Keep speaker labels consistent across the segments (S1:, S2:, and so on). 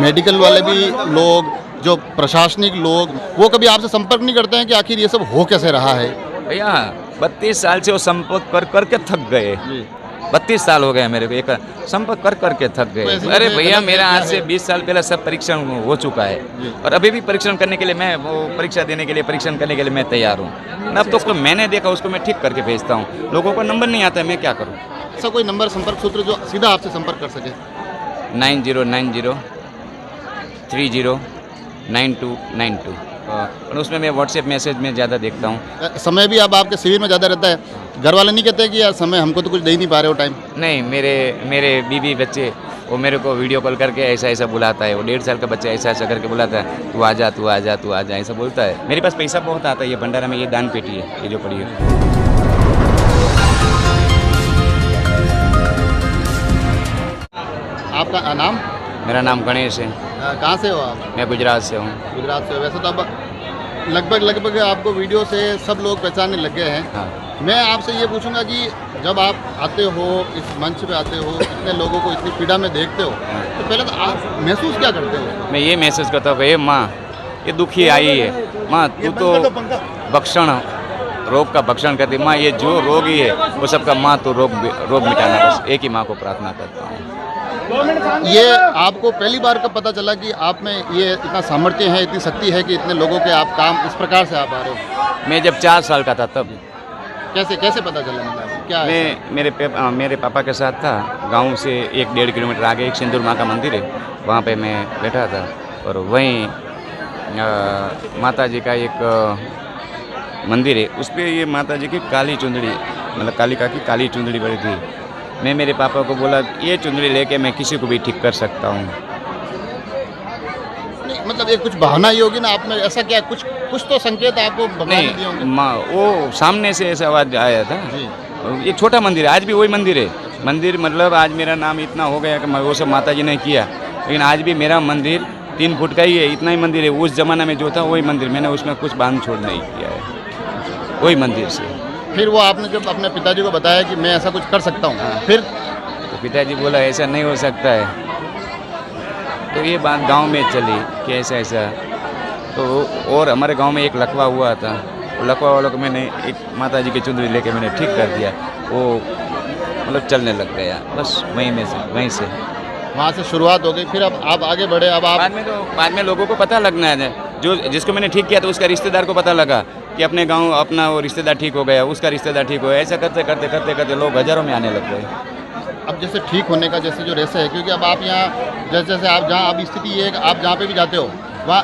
S1: Medical वाले भी लोग, जो प्रशासनिक लोग, वो कभी आपसे संपर्क नहीं करते हैं कि आखिर ये सब हो कैसे रहा है?
S2: भैया 32 साल से वो संपर्क कर करके थक गए।
S1: जी।
S2: 32 साल हो गए मेरे को, एक संपर्क कर करके थक
S1: तो
S2: गए।
S1: ऐसे
S2: अरे
S1: में
S2: भैया
S1: गलत
S2: मेरा
S1: क्या
S2: आज से
S1: है?
S2: 20 साल पहले सब परीक्षण हो चुका
S1: जी।
S2: है और अभी भी परीक्षण करने के लिए मैं वो परीक्षा देने के लिए परीक्षण करने के लिए मैं तैयार हूँ। अब तो उसको मैंने देखा, उसको मैं ठीक करके भेजता हूँ। लोगों को नंबर नहीं आता है, मैं क्या करूँ?
S1: ऐसा कोई नंबर, संपर्क सूत्र जो सीधा आपसे संपर्क कर सके?
S2: 9090 309292 और उसमें मैं व्हाट्सएप मैसेज में ज़्यादा देखता हूँ।
S1: समय भी अब आपके शिविर में ज़्यादा रहता है, घर वाले नहीं कहते कि यार समय हमको तो कुछ दे ही नहीं पा रहे हो टाइम?
S2: नहीं, मेरे बीवी बच्चे वो मेरे को वीडियो कॉल करके ऐसा ऐसा बुलाता है। वो 1.5 साल का बच्चा ऐसा ऐसा करके बुलाता है, तू आ जा तू आ जा तू आ जा, ऐसा बोलता है। मेरे पास पैसा बहुत आता है। ये भंडारा में ये दान पेटी है, ये जो पड़ी है।
S1: आपका नाम?
S2: मेरा नाम गणेश है।
S1: कहाँ से हो आप?
S2: मैं गुजरात से हूँ।
S1: गुजरात से हो। वैसे तो अब लगभग आपको वीडियो से सब लोग पहचानने लग गए हैं।
S2: हाँ।
S1: मैं आपसे ये पूछूंगा कि जब आप आते हो, इस मंच पे आते हो, इतने लोगों को इतनी पीड़ा में देखते हो, तो पहले तो आप महसूस क्या करते हो?
S2: मैं ये महसूस करता हूँ कि ये माँ, ये दुखी आई है माँ, तू तो भक्षण रोग का भक्षण करती माँ। ये जो रोगी है वो सबका माँ, तो रोग मिटाना। बस एक ही माँ को प्रार्थना करता हूँ।
S1: ये आपको पहली बार कब पता चला कि आप में ये इतना सामर्थ्य है, इतनी शक्ति है कि इतने लोगों के आप काम इस प्रकार से आप आ रहे हो?
S2: मैं जब 4 साल का था तब।
S1: कैसे पता चला, मतलब क्या है?
S2: मैं मेरे पापा के साथ था। गांव से 1-1.5 किलोमीटर आगे एक सिंदूर माँ का मंदिर है, वहाँ पे मैं बैठा था और वहीं माता जी का एक मंदिर है, उस पर ये माता जी की काली चुंदड़ी, मतलब कालिका की काली चुंदड़ी पड़ी थी। मैं मेरे पापा को बोला ये चुंदड़ी लेके मैं किसी को भी ठीक कर सकता हूँ।
S1: नहीं, मतलब एक कुछ बहाना ही होगी ना आप में, ऐसा क्या कुछ तो संकेत आपको भगवान ने दिए होंगे?
S2: नहीं माँ, वो सामने से ऐसा आवाज़ आया था।
S1: जी।
S2: एक छोटा मंदिर है, आज भी वही मंदिर है। मंदिर मतलब आज मेरा नाम इतना हो गया कि वो सब माता जी ने किया, लेकिन आज भी मेरा मंदिर 3 फुट का ही है, इतना ही मंदिर है। उस ज़माना में जो था वही मंदिर, मैंने उसमें कुछ बांध छोड़ नहीं किया है, वही मंदिर से।
S1: फिर वो आपने जब अपने पिताजी को बताया कि मैं ऐसा कुछ कर सकता हूँ, फिर?
S2: तो पिताजी बोला ऐसा नहीं हो सकता है। तो ये बात गांव में चली कि ऐसा ऐसा। तो और हमारे गांव में एक लकवा हुआ था, वो लकवा वालों को मैंने एक माता जी की चुंदड़ी लेके मैंने ठीक कर दिया। वो मतलब चलने लग गया, बस वहीं से
S1: वहाँ से शुरुआत हो गई। फिर अब आप आगे बढ़े, अब आप
S2: बाद में लोगों को पता लगना है। जो जिसको मैंने ठीक किया तो उसका रिश्तेदार को पता लगा कि अपने गांव अपना वो रिश्तेदार ठीक हो गया, उसका रिश्तेदार ठीक हो गया। ऐसा करते करते करते करते लोग हज़ारों में आने लग गए।
S1: अब जैसे ठीक होने का जैसे जो रेस है, क्योंकि अब आप यहाँ जैसे आप जहाँ अब स्थिति ये है कि आप जहाँ पे भी जाते हो वहाँ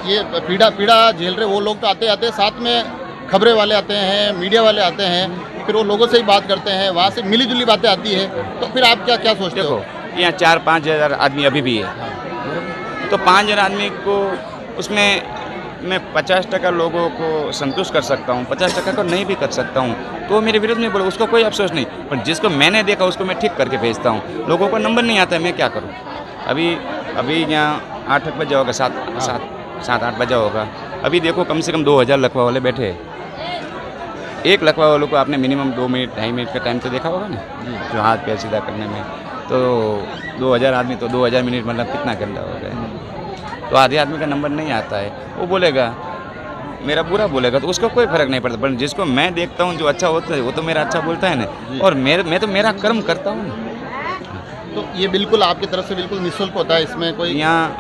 S1: ये पीड़ा झेल रहे वो लोग तो आते आते, साथ में खबरें वाले आते हैं, मीडिया वाले आते हैं, फिर वो लोगों से ही बात करते हैं, वहाँ से मिली जुली बातें आती है। तो फिर आप क्या सोचते हो?
S2: यहाँ 4-5 हज़ार आदमी अभी भी है, तो 5 हज़ार आदमी को उसमें मैं 50% लोगों को संतुष्ट कर सकता हूँ, 50% को नहीं भी कर सकता हूँ, तो मेरे विरोध में बोलो, उसको कोई अफसोस नहीं। पर जिसको मैंने देखा उसको मैं ठीक करके भेजता हूँ। लोगों को नंबर नहीं आता है, मैं क्या करूँ? अभी यहाँ 8 बजे होगा, 7-8 बजे होगा। अभी देखो कम से कम 2000 लकवा वाले बैठे हैं। एक लकवा वालों को आपने मिनिमम 2 मिनट 2.5 मिनट का टाइम तो देखा होगा ना, जो हाथ पैर सीधा करने में। तो 2000 आदमी, तो 2000 मिनट मतलब कितना गंदा हो गया। तो आधे आदमी का नंबर नहीं आता है, वो बोलेगा मेरा बुरा बोलेगा, तो उसको कोई फर्क नहीं पड़ता। पर जिसको मैं देखता हूँ जो अच्छा होता है वो तो मेरा अच्छा बोलता है ना, और मैं तो मेरा कर्म करता हूँ।
S1: तो ये बिल्कुल आपकी तरफ से बिल्कुल निःशुल्क होता है, इसमें कोई?
S2: यहाँ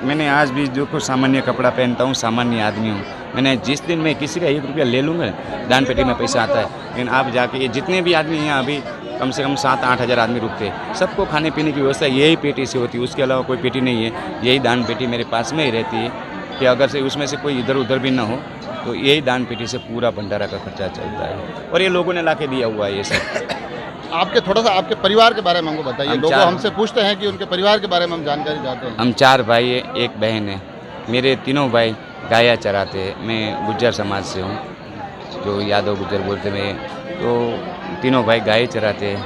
S2: मैंने आज भी जो कुछ सामान्य कपड़ा पहनता हूँ, सामान्य आदमी हूँ। मैंने जिस दिन मैं किसी का 1 रुपया ले लूँगा, दान पेटी में पैसा आता है। लेकिन आप जाके ये जितने भी आदमी यहाँ अभी कम से कम 7-8 हज़ार आदमी रुकते हैं, सबको खाने पीने की व्यवस्था यही पेटी से होती है, उसके अलावा कोई पेटी नहीं है। यही दान पेटी मेरे पास में ही रहती है कि अगर से उसमें से कोई इधर उधर भी ना हो, तो यही दान पेटी से पूरा भंडारा का खर्चा चलता है। और ये लोगों ने ला के दिया हुआ है ये सब।
S1: आपके थोड़ा सा आपके परिवार के बारे में हमको बताइए। लोग हमसे पूछते हैं कि उनके परिवार के बारे में हम जानकारी चाहते हैं।
S2: हम 4 भाई है, 1 बहन है। मेरे तीनों भाई गाया चराते हैं। मैं गुज्जर समाज से हूँ, जो यादव गुज्जर बोलते हैं। तो तीनों भाई गाय चराते हैं।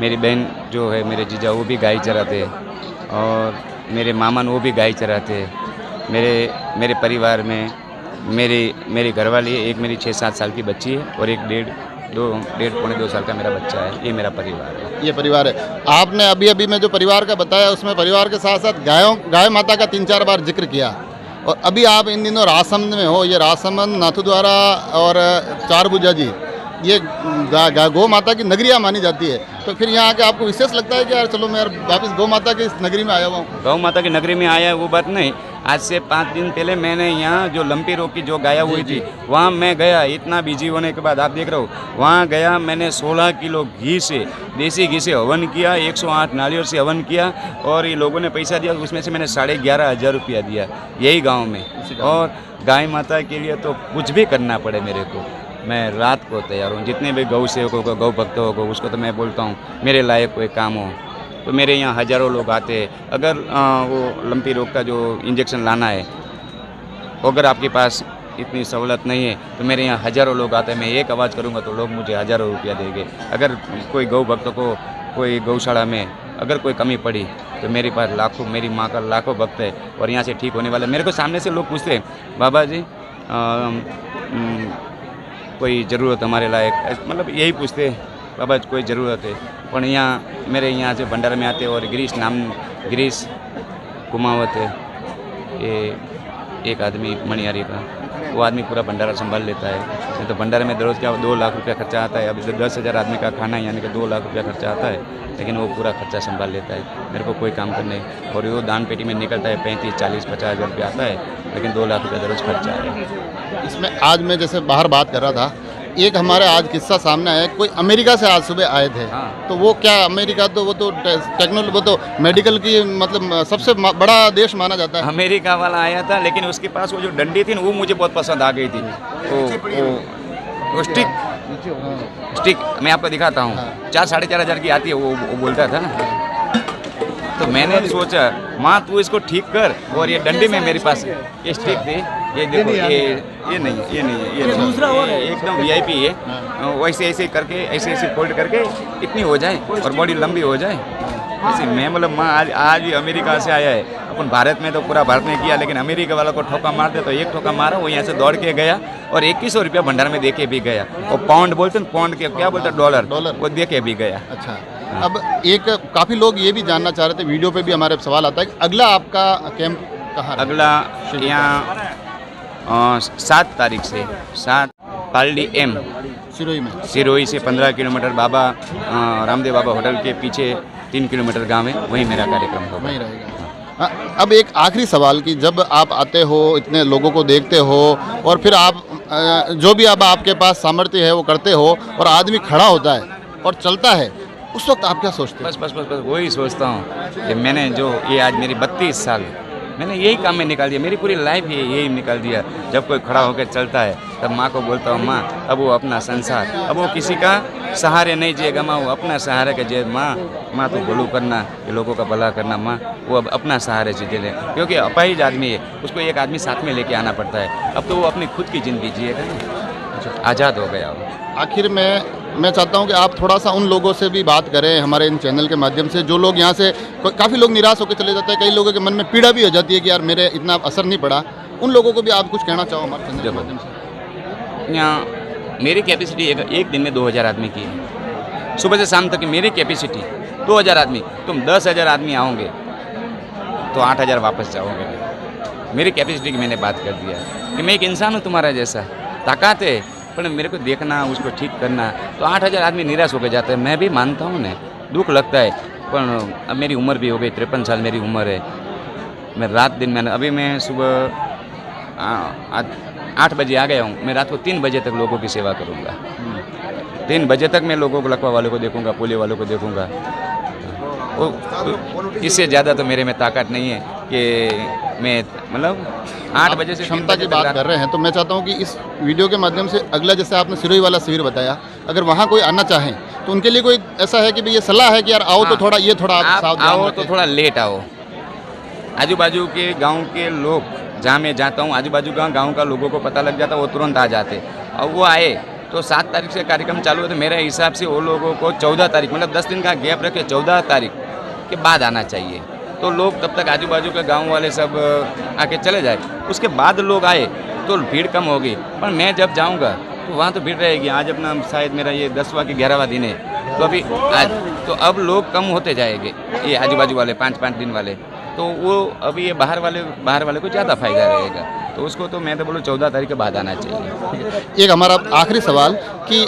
S2: मेरी बहन जो है, मेरे जीजा, वो भी गाय चराते हैं, और मेरे मामन वो भी गाय चराते हैं। मेरे परिवार में मेरी घरवाली है, एक मेरी 6-7 साल की बच्ची है और एक 1.5 डेढ़ पौने 2 साल का मेरा बच्चा है। ये मेरा परिवार है।
S1: ये परिवार है। आपने अभी अभी में जो परिवार का बताया उसमें परिवार के साथ साथ गाय माता का 3-4 बार जिक्र किया, और अभी आप इन दिनों राजसमंद में हो। ये राजसमंद, नाथद्वारा और चारभुजा जी, ये गौ माता की नगरिया मानी जाती है। तो फिर यहाँ आके आपको विशेष लगता है कि यार चलो मैं यार वापस गौ माता की इस नगरी में आया हुआ हूँ?
S2: गौ माता की नगरी में आया है वो बात नहीं। आज से 5 दिन पहले मैंने यहाँ जो लंपी रोग की जो गाया हुई थी वहाँ मैं गया। इतना बिजी होने के बाद आप देख रहे हो, वहाँ गया मैंने 16 किलो घी से, देसी घी से हवन किया, 108 नारियल से हवन किया, और ये लोगों ने पैसा दिया, उसमें से मैंने 11,500 रुपया दिया यही गाँव में। और गाय माता के लिए तो कुछ भी करना पड़े मेरे को, मैं रात को तैयार हूँ। जितने भी गौ सेवकों को, गौ भक्तों को, उसको तो मैं बोलता हूँ मेरे लायक कोई काम हो तो मेरे यहाँ हज़ारों लोग आते हैं। अगर वो लंपी रोग का जो इंजेक्शन लाना है, अगर आपके पास इतनी सहूलत नहीं है तो मेरे यहाँ हज़ारों लोग आते हैं। मैं एक आवाज़ करूँगा तो लोग मुझे हज़ारों रुपया देंगे। अगर कोई गौ भक्त को कोई गौशाला में अगर कोई कमी पड़ी तो मेरे पास लाखों, मेरी माँ का लाखों भक्त है और यहाँ से ठीक होने वाले। मेरे को सामने से लोग पूछते हैं, बाबा जी कोई ज़रूरत हमारे लायक, मतलब यही पूछते हैं, बाबा कोई ज़रूरत है। पर यहाँ मेरे यहाँ से भंडारा में आते और गिरीश कुमावत है, ये एक आदमी मणियारी का, वो आदमी पूरा भंडारा संभाल लेता है। तो भंडारे में रोज़ क्या 2 लाख रुपया खर्चा आता है। अभी 10,000 आदमी का खाना यानी कि 2 लाख रुपया खर्चा आता है, लेकिन वो पूरा खर्चा संभाल लेता है। मेरे को कोई काम करना है और वो दान पेटी में निकलता है 35, 40, 50 हज़ार रुपया आता है, लेकिन 2 लाख रुपया रोज़ खर्चा है।
S1: इसमें आज मैं जैसे बाहर बात कर रहा था, एक हमारे आज किस्सा सामने आया, कोई अमेरिका से आज सुबह आए थे।
S2: हाँ।
S1: तो वो क्या अमेरिका तो वो तो टेक्नोलॉजी, वो तो मेडिकल की मतलब सबसे बड़ा देश माना जाता है।
S2: अमेरिका वाला आया था, लेकिन उसके पास वो जो डंडी थी ना वो मुझे बहुत पसंद आ गई थी। वो स्टिक मैं आपको दिखाता हूँ, 4-4.5 हज़ार की आती है। वो बोलता था ना, तो मैंने सोचा माँ तू इसको ठीक कर, और ये डंडी में मेरे पास ये स्टिक थी, ये देखो, ये नहीं है, दूसरा और एकदम VIP है। वैसे ऐसे करके ऐसे फोल्ड करके इतनी हो जाए और बॉडी लंबी हो जाए ऐसे। मैं मतलब माँ आज भी अमेरिका से आया है। अपन भारत में तो पूरा भारत ने किया, लेकिन अमेरिका वाला को ठोका मार दे तो एक ठोका मारा, वो यहाँ से दौड़ के गया और 2100 रुपया भंडार में दे के भी गया। और पाउंड बोलते हैं, पाउंड के क्या बोलते हैं, डॉलर, वो दे के भी गया।
S1: अच्छा, अब एक काफ़ी लोग ये भी जानना चाह रहे थे, वीडियो पे भी हमारे सवाल आता है कि अगला आपका कैंप कहाँ?
S2: अगला यहाँ 7 तारीख से 7 पालडी M सिरोही से 15 किलोमीटर बाबा रामदेव बाबा होटल के पीछे 3 किलोमीटर गाँव है, वहीं मेरा कार्यक्रम होगा।
S1: वहीं रहेगा। अब एक आखिरी सवाल कि जब आप आते हो, इतने लोगों को देखते हो और फिर आप जो भी अब आपके पास सामर्थ्य है वो करते हो और आदमी खड़ा होता है और चलता है, उस वक्त आप क्या सोचते हैं?
S2: बस वही सोचता हूँ कि मैंने जो ये आज मेरी 32 साल मैंने यही काम में निकाल दिया, मेरी पूरी लाइफ यही निकाल दिया। जब कोई खड़ा होकर चलता है तब माँ को बोलता हूँ, माँ अब वो अपना संसार, अब वो किसी का सहारे नहीं जिएगा, माँ वो अपना सहारे का जिए। माँ तो भलू करना, ये लोगों का भला करना, माँ वो अब अपना सहारे से जिए, क्योंकि अपाहिज आदमी है, उसको एक आदमी साथ में लेके आना पड़ता है। अब तो वो अपनी खुद की ज़िंदगी जिएगा ना, आज़ाद हो गया वो।
S1: आखिर में मैं चाहता हूं कि आप थोड़ा सा उन लोगों से भी बात करें हमारे इन चैनल के माध्यम से, जो लोग यहाँ से काफ़ी लोग निराश होकर चले जाते हैं, कई लोगों के मन में पीड़ा भी हो जाती है कि यार मेरे इतना असर नहीं पड़ा। उन लोगों को भी आप कुछ कहना चाहो हमारे चैनल के माध्यम से?
S2: यहाँ मेरी कैपेसिटी एक दिन में 2000 आदमी की है, सुबह से शाम तक की मेरी कैपेसिटी 2000 आदमी। तुम 10,000 आदमी आओगे तो 8,000 वापस जाओगे। मेरी कैपेसिटी की मैंने बात कर दिया कि मैं एक इंसान हूँ तुम्हारा जैसा, ताकत है, पर मेरे को देखना, उसको ठीक करना। तो 8,000 आदमी निराश होकर जाते हैं। मैं भी मानता हूँ ना, दुख लगता है, पर अब मेरी उम्र भी हो गई, 53 साल मेरी उम्र है। मैं रात दिन मैंने अभी मैं सुबह 8 बजे आ गया हूँ, मैं रात को 3 बजे तक लोगों की सेवा करूँगा। 3 बजे तक मैं लोगों को, लकवा वालों को देखूँगा, पोलियो वालों को देखूँगा। इससे ज़्यादा तो मेरे में ताकत नहीं है कि मैं मतलब 8 बजे से
S1: क्षमता की बात कर रहे हैं। तो मैं चाहता हूं कि इस वीडियो के माध्यम से अगला, जैसे आपने सिरोही वाला शिविर बताया, अगर वहां कोई आना चाहें तो उनके लिए कोई ऐसा है कि भाई ये सलाह है कि यार आओ तो थोड़ा ये थोड़ा आप सावधान
S2: आओ
S1: रखें।
S2: तो थोड़ा लेट आओ। आजू बाजू के गांव के लोग, जहाँ मैं जाता हूँ, आजू बाजू का गाँव का लोगों को पता लग जाता है, वो तुरंत आ जाते। और वो आए तो 7 तारीख से कार्यक्रम चालू है, तो मेरे हिसाब से वो लोगों को 14 तारीख, मतलब 10 दिन का गैप रखे, 14 तारीख के बाद आना चाहिए। तो लोग तब तक आजू बाजू के गांव वाले सब आके चले जाए, उसके बाद लोग आए तो भीड़ कम होगी। पर मैं जब जाऊंगा देखो वहाँ तो भीड़ रहेगी। आज अपना शायद मेरा ये 10वां कि 11वां दिन है, तो अभी आज तो अब लोग कम होते जाएंगे, ये आजू बाजू वाले 5-5 दिन वाले, तो वो अभी ये बाहर वाले को ज़्यादा फायदा रहेगा। तो उसको तो मैं तो बोलूँ 14 तारीख के बाद आना चाहिए।
S1: एक हमारा आखिरी सवाल कि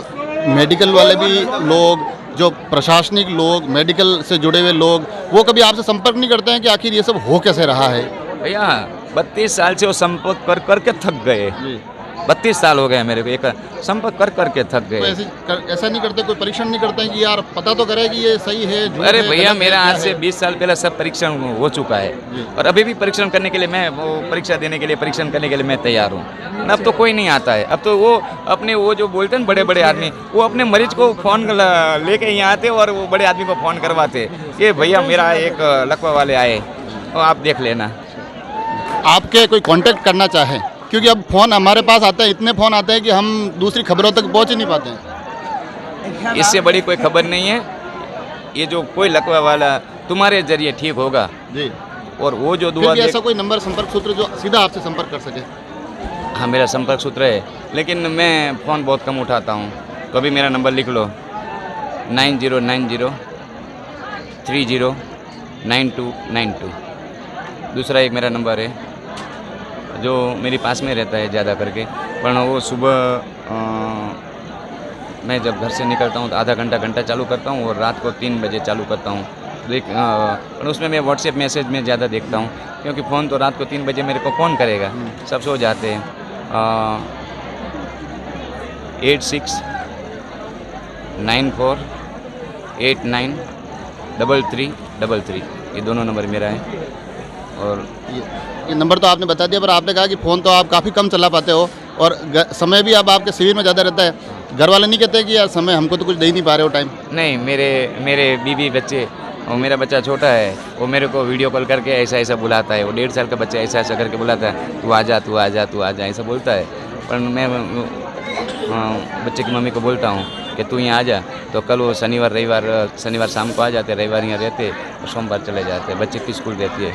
S1: मेडिकल वाले भी लोग, जो प्रशासनिक लोग, मेडिकल से जुड़े हुए लोग, वो कभी आपसे संपर्क नहीं करते हैं कि आखिर ये सब हो कैसे रहा है?
S2: भैया 32 साल से वो संपर्क कर करके थक गए। 32 साल हो गए मेरे को, एक संपर्क कर करके थक
S1: तो
S2: गए।
S1: ऐसा नहीं करते, कोई परीक्षण नहीं करते हैं कि यार पता तो करे कि ये सही है, झूठ
S2: अरे
S1: है,
S2: भैया
S1: गलत है,
S2: मेरा
S1: क्या
S2: आज से
S1: है?
S2: 20 साल पहले सब परीक्षण हो चुका है, और अभी भी परीक्षण करने के लिए मैं वो परीक्षा देने के लिए, परीक्षण करने के लिए मैं तैयार हूँ। अब तो कोई नहीं आता है। अब तो वो अपने वो जो बोलते हैं बड़े बड़े आदमी, वो अपने मरीज को फ़ोन लेके यहाँ आते और वो बड़े आदमी को फ़ोन करवाते कि भैया मेरा एक लकवा वाले आए, और आप देख लेना।
S1: आपके कोई कांटेक्ट करना चाहे, क्योंकि अब फ़ोन हमारे पास आते हैं, इतने फ़ोन आते हैं कि हम दूसरी खबरों तक पहुंच ही नहीं पाते हैं।
S2: इससे बड़ी कोई खबर नहीं है। ये जो कोई लकवा वाला तुम्हारे जरिए ठीक होगा,
S1: जी,
S2: और वो जो
S1: फिर
S2: दुआ
S1: भी
S2: दे।
S1: ऐसा कोई नंबर, संपर्क सूत्र जो सीधा आपसे संपर्क कर सके?
S2: हाँ मेरा संपर्क सूत्र है, लेकिन मैं फ़ोन बहुत कम उठाता हूँ। तो अभी मेरा नंबर लिख लो 9090309292। दूसरा एक मेरा नंबर है जो मेरे पास में रहता है ज़्यादा करके, पर वो सुबह मैं जब घर से निकलता हूँ तो आधा घंटा चालू करता हूँ, और रात को 3 बजे चालू करता हूँ। और उसमें मैं व्हाट्सएप मैसेज में ज़्यादा देखता हूँ, क्योंकि फ़ोन तो रात को 3 बजे मेरे को फ़ोन करेगा, सब सो जाते हैं। 8694893333, ये दोनों नंबर मेरा है। और
S1: ये नंबर तो आपने बता दिया, पर आपने कहा कि फ़ोन तो आप काफ़ी कम चला पाते हो, और समय भी अब आपके शिविर में ज़्यादा रहता है। घर वाले नहीं कहते कि यार समय हमको तो कुछ दे ही नहीं पा रहे हो टाइम?
S2: नहीं, मेरे बीवी बच्चे, और मेरा बच्चा छोटा है, वो मेरे को वीडियो कॉल करके ऐसा बुलाता है। वो 1.5 साल का बच्चा ऐसा करके बुलाता है, तू आ जा ऐसा बोलता है। पर मैं बच्चे की मम्मी को बोलता हूँ कि तू यहाँ आ जा, तो कल वो शनिवार शाम को आ जाते, रविवार यहाँ रहते और सोमवार चले जाते। बच्चे की स्कूल रहती है।